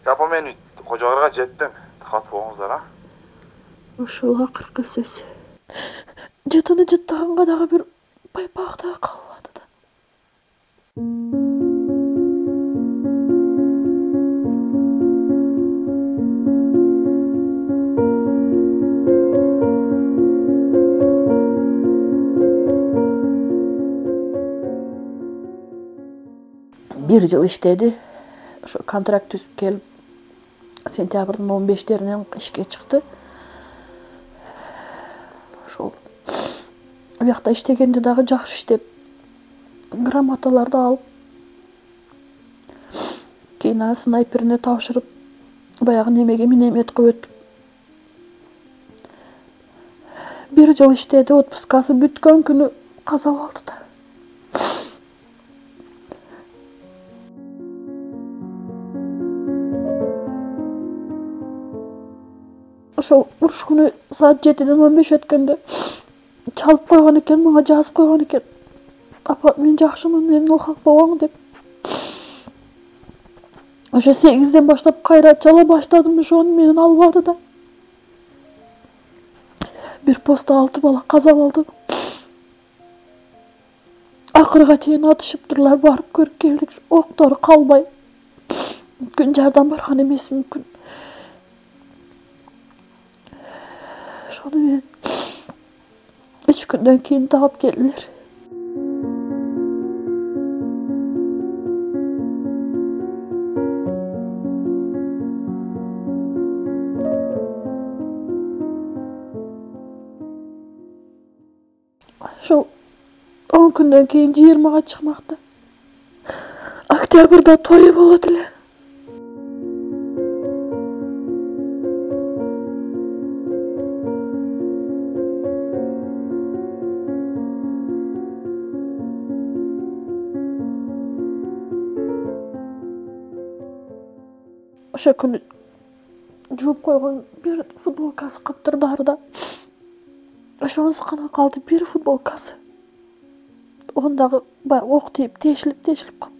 Yapа men Кожогорго жеттим. Кат болуңуздар, а? Ошол акыркы сөз. Жытыны жыттаганга дагы бир байпак да калбады да. Bir жыл иштеди. Ошо контракт түзүп келип, сентябрдын 15-леринен ишке чыкты. Ошол биякта иштегенде дагы жакшы иштеп, грамоталарды алып, кийин снайперине тапшырып, баягы немеге минометке өтүп. Bir жыл иштеди, отпускасы бүткөн күнү каза болду да. Ошол уруш күнү саат 7-ден 15 өткөндө чалып койгон экен, мага жазып койгон экен. Апа, мен жакшымын, мени ылхак болоң деп. Ошо 8-ден баштап кайра чала баштадым, ошону менен албады да. Bir postта 6 бала каза болду. Акырга чейин атышыптырлар, барып көрүп келдик. Октору калбай. Мүмкүн жардам барган эмес, мүмкүн. Ошону менен 3 күндөн кийин таап келдилер. Ошол 10 күндөн кийин 20-га чыкмакта. Октябрда тою болот эле. Ошо күнү жууп койгон bir футболкасы каптырды арда. Ошонусу гана калды, bir футболкасы. Ондагы ок тийип, тешилип калды.